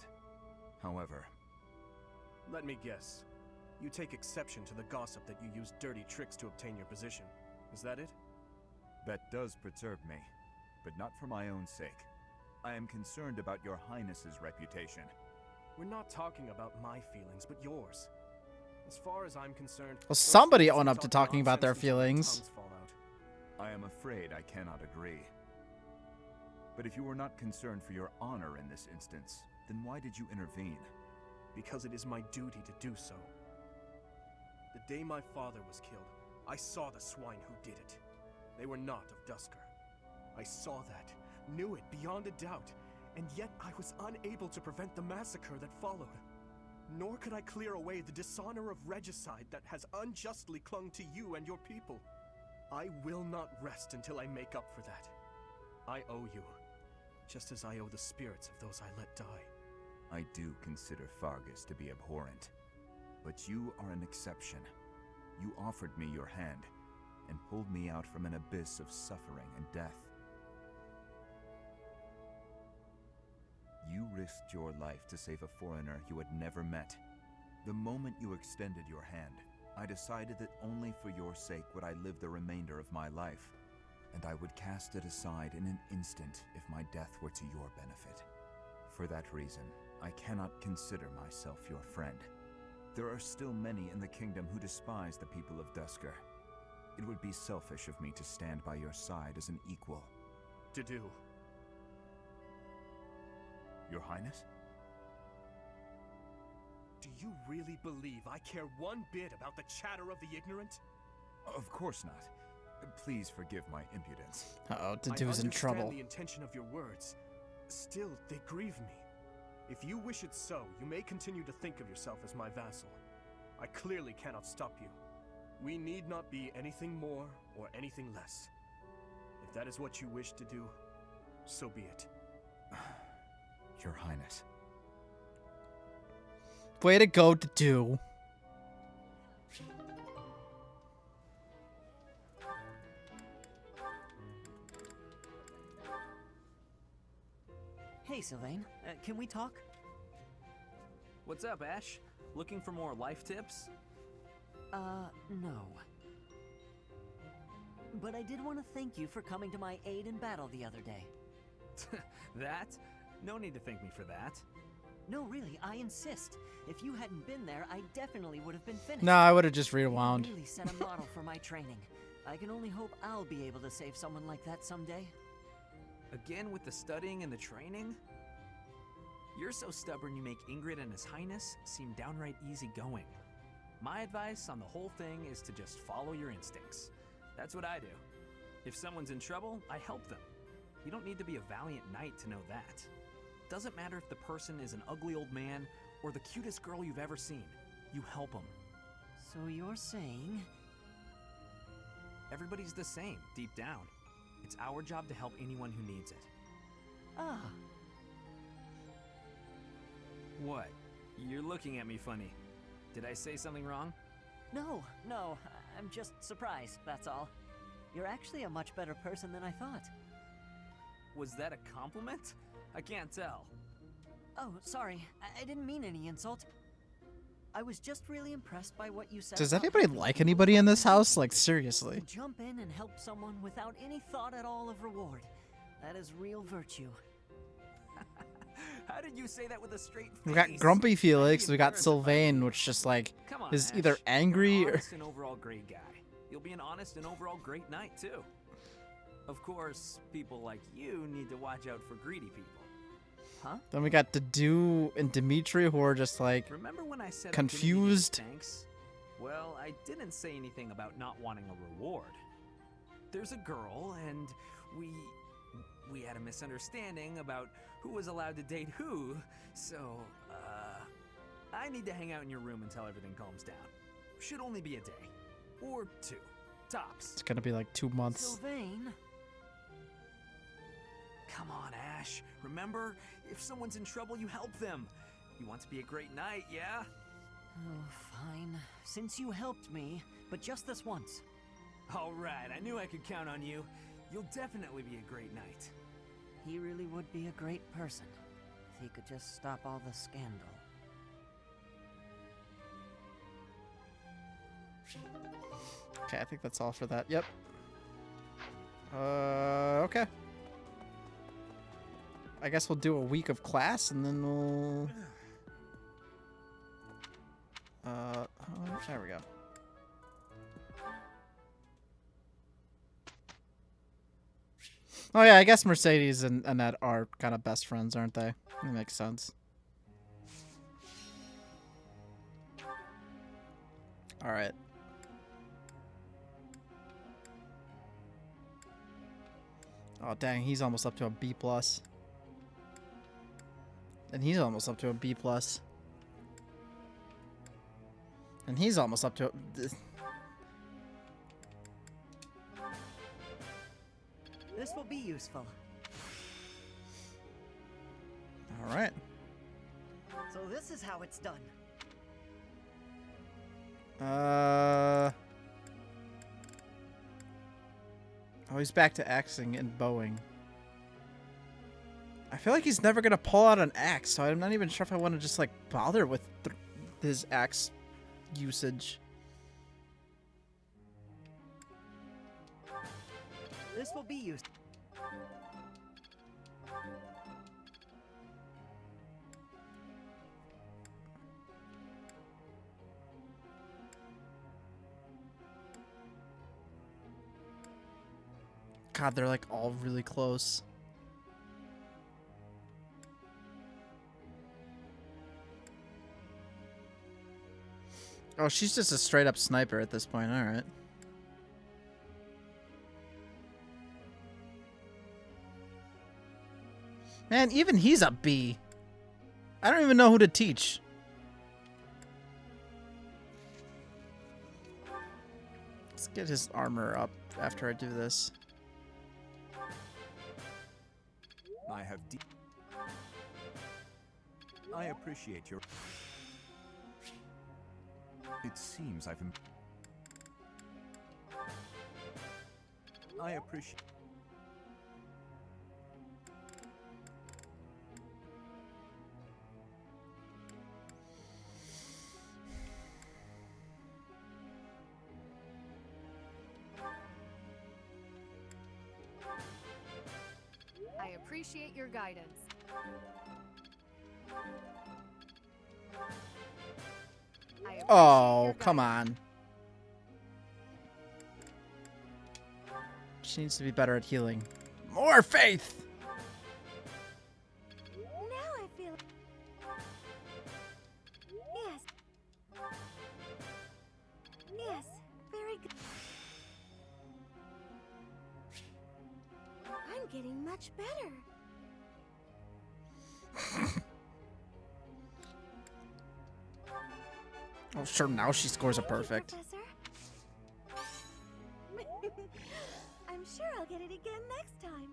However... Let me guess. You take exception to the gossip that you used dirty tricks to obtain your position. Is that it? That does perturb me, but not for my own sake. I am concerned about your Highness's reputation. We're not talking about my feelings, but yours. As far as I'm concerned... Well, somebody own up to talking about their feelings. I am afraid I cannot agree. But if you were not concerned for your honor in this instance, then why did you intervene? Because it is my duty to do so. The day my father was killed, I saw the swine who did it. They were not of Dusker. I saw that, knew it beyond a doubt, and yet I was unable to prevent the massacre that followed. Nor could I clear away the dishonor of regicide that has unjustly clung to you and your people. I will not rest until I make up for that. I owe you, just as I owe the spirits of those I let die. I do consider Fargus to be abhorrent, but you are an exception. You offered me your hand, and pulled me out from an abyss of suffering and death. You risked your life to save a foreigner you had never met. The moment you extended your hand, I decided that only for your sake would I live the remainder of my life, and I would cast it aside in an instant if my death were to your benefit. For that reason, I cannot consider myself your friend. There are still many in the kingdom who despise the people of Dusker. It would be selfish of me to stand by your side as an equal. Dedu. Your Highness? Do you really believe I care one bit about the chatter of the ignorant? Of course not. Please forgive my impudence. Uh-oh, Dedu's in trouble. I understand the intention of your words. Still, they grieve me. If you wish it so, you may continue to think of yourself as my vassal. I clearly cannot stop you. We need not be anything more or anything less. If that is what you wish to do, so be it. Your Highness. Way to go, to do. Hey, Sylvain. Can we talk? What's up, Ash? Looking for more life tips? No. But I did want to thank you for coming to my aid in battle the other day. That? No need to thank me for that. No, really, I insist. If you hadn't been there, I definitely would have been finished. No, I would have just rewound. You really set a model for my training. I can only hope I'll be able to save someone like that someday. Again with the studying and the training? You're so stubborn you make Ingrid and His Highness seem downright easygoing. My advice on the whole thing is to just follow your instincts. That's what I do. If someone's in trouble, I help them. You don't need to be a valiant knight to know that. Doesn't matter if the person is an ugly old man or the cutest girl you've ever seen. You help them. So you're saying... Everybody's the same, deep down. It's our job to help anyone who needs it. Ah. What? You're looking at me funny. Did I say something wrong? No, I'm just surprised, that's all. You're actually a much better person than I thought. Was that a compliment? I can't tell. Oh, sorry. I didn't mean any insult. I was just really impressed by what you said. Does anybody like anybody in this house? Like, seriously. To jump in and help someone without any thought at all of reward. That is real virtue. How did you say that with a straight face? We got Grumpy Felix, we got Sylvain, which just like is either angry You're an or honest and overall great guy. You'll be an honest and overall great knight too. Of course, people like you need to watch out for greedy people. Huh? Then we got Dedu and Dimitri who are just like Remember when I said confused. I didn't need thanks? Well, I didn't say anything about not wanting a reward. There's a girl, and we had a misunderstanding about who was allowed to date who, so, I need to hang out in your room until everything calms down. Should only be a day. Or 2. Tops. It's gonna be like 2 months. Sylvain. Come on, Ash. Remember, if someone's in trouble, you help them. You want to be a great knight, yeah? Oh, fine. Since you helped me, but just this once. All right, I knew I could count on you. You'll definitely be a great knight. He really would be a great person if he could just stop all the scandal. Okay, I think that's all for that. Yep. Okay. I guess we'll do a week of class and then we'll... there we go. Oh yeah, I guess Mercedes and Annette are kind of best friends, aren't they? That makes sense. Alright. Oh dang, he's almost up to a B+. And he's almost up to a B+. And he's almost up to a... This will be useful. Alright. So this is how it's done. Oh, he's back to axing and bowing. I feel like he's never gonna pull out an axe, so I'm not even sure if I want to just like bother with his axe usage. This will be used. God, they're like all really close. Oh, she's just a straight up sniper at this point. All right. Man, even he's a B. I don't even know who to teach. Let's get his armor up after I do this. I appreciate your... It seems I've... I appreciate... I appreciate your guidance. Oh, come on. She needs to be better at healing. More faith! Now I feel... Yes. Yes, very good. I'm getting much better. Oh, sure, now she scores a perfect. I'm sure I'll get it again next time.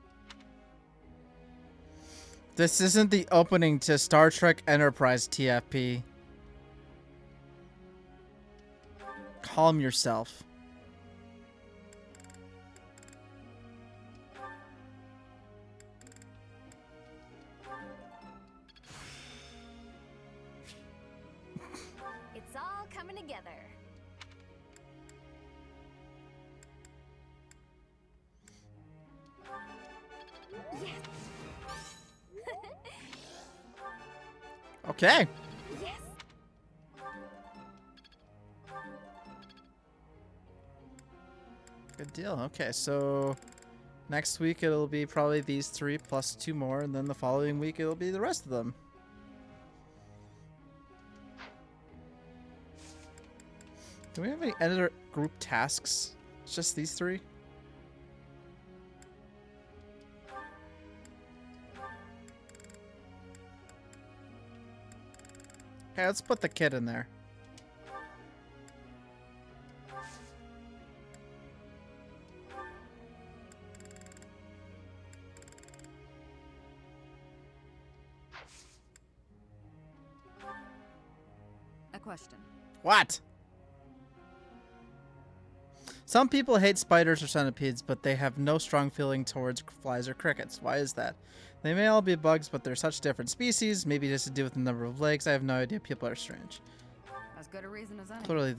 This isn't the opening to Star Trek Enterprise, TFP. Calm yourself. It's all coming together. Yes. Okay. Yes. Good deal. Okay, so next week it'll be probably these 3 plus 2 more, and then the following week it'll be the rest of them. Do we have any editor group tasks? It's just these 3? Okay, let's put the kid in there. A question. What? Some people hate spiders or centipedes, but they have no strong feeling towards flies or crickets. Why is that? They may all be bugs, but they're such different species. Maybe it has to do with the number of legs. I have no idea. People are strange. As good a reason as any. Clearly,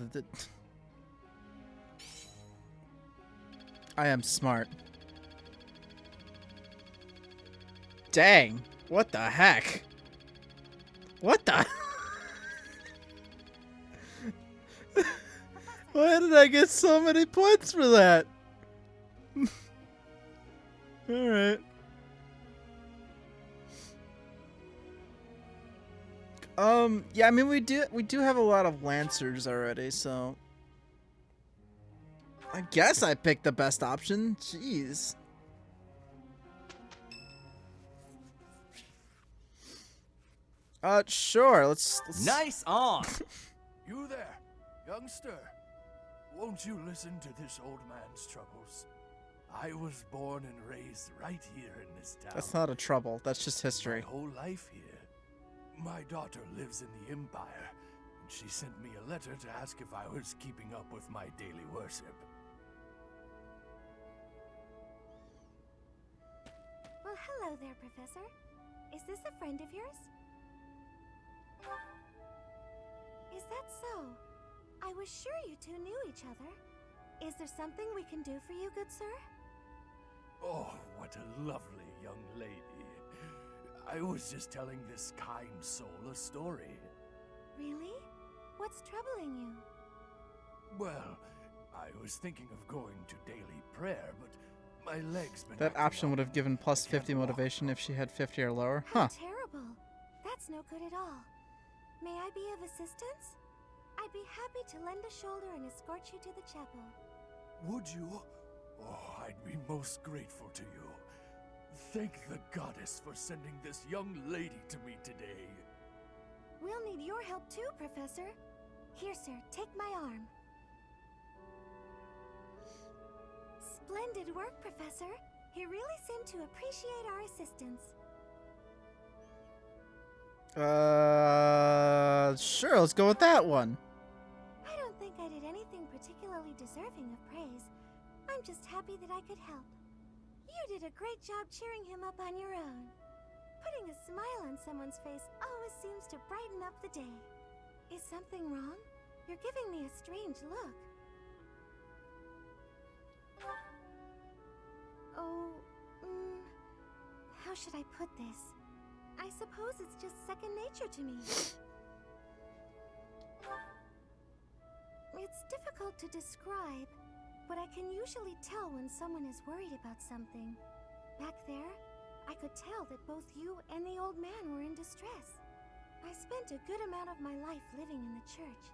I am smart. Dang. What the heck? What the... Why did I get so many points for that? Alright. Yeah, I mean we do have a lot of Lancers already, so I guess I picked the best option. Jeez. Sure, let's... Nice on! You there, youngster. Won't you listen to this old man's troubles? I was born and raised right here in this town. That's not a trouble. That's just history. My whole life here. My daughter lives in the Empire, and she sent me a letter to ask if I was keeping up with my daily worship. Well, hello there, Professor. Is this a friend of yours? Is that so? I was sure you two knew each other. Is there something we can do for you, good sir? Oh, what a lovely young lady. I was just telling this kind soul a story. Really? What's troubling you? Well, I was thinking of going to daily prayer, but my legs been That option would have given plus 50 motivation if she had 50 or lower. Huh. Terrible. That's no good at all. May I be of assistance? I'd be happy to lend a shoulder and escort you to the chapel. Would you? Oh, I'd be most grateful to you. Thank the goddess for sending this young lady to me today. We'll need your help too, Professor. Here, sir, take my arm. Splendid work, Professor. He really seemed to appreciate our assistance. Sure, let's go with that one. I nothing of praise. I'm just happy that I could help. You did a great job cheering him up on your own. Putting a smile on someone's face always seems to brighten up the day. Is something wrong? You're giving me a strange look. Oh, how should I put this? I suppose it's just second nature to me. It's difficult to describe, but I can usually tell when someone is worried about something. Back there, I could tell that both you and the old man were in distress. I spent a good amount of my life living in the church.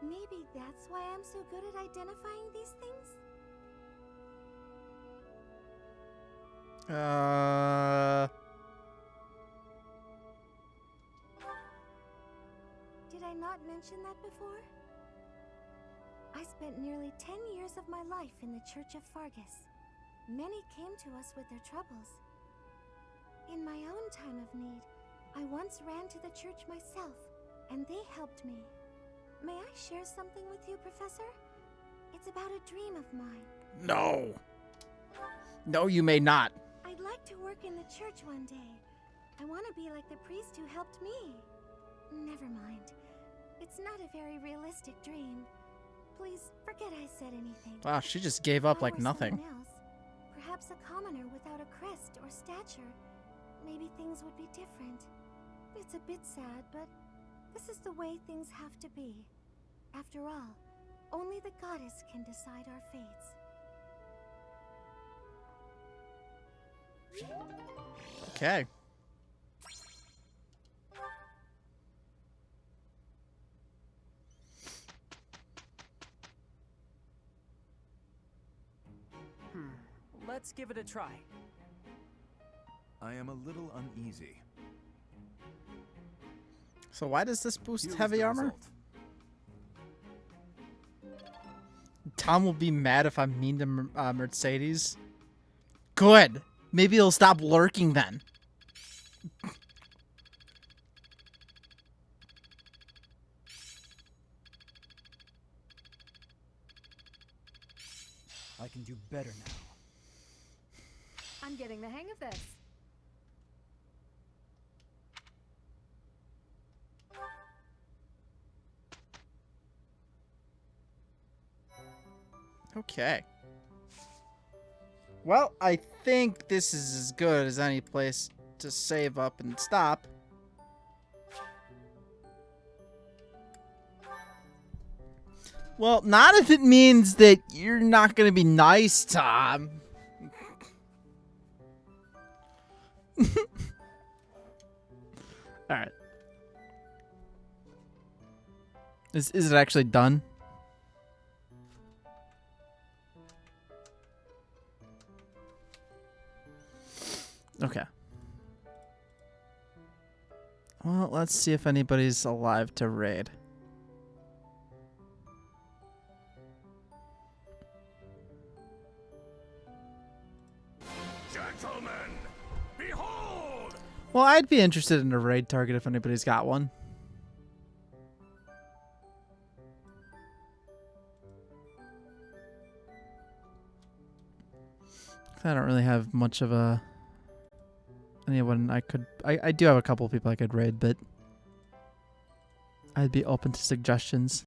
Maybe that's why I'm so good at identifying these things? Did I not mention that before? I spent nearly 10 years of my life in the Church of Fargus. Many came to us with their troubles. In my own time of need, I once ran to the church myself, and they helped me. May I share something with you, Professor? It's about a dream of mine. No. No, you may not. I'd like to work in the church one day. I want to be like the priest who helped me. Never mind. It's not a very realistic dream. Please forget I said anything. Wow, she just gave up like nothing. Else, perhaps a commoner without a crest or stature. Maybe things would be different. It's a bit sad, but this is the way things have to be. After all, only the goddess can decide our fates. Okay. Let's give it a try. I am a little uneasy. So why does this boost Here is heavy the armor? result. Tom will be mad if I'm mean to Mercedes. Good. Maybe he'll stop lurking then. I can do better now. I'm getting the hang of this. Okay. Well, I think this is as good as any place to save up and stop. Well, not if it means that you're not going to be nice, Tom. Alright. Is it actually done? Okay. Well, let's see if anybody's alive to raid. Gentlemen, behold! Well, I'd be interested in a raid target if anybody's got one. I don't really have much of a anyone I do have a couple of people I could raid, but I'd be open to suggestions.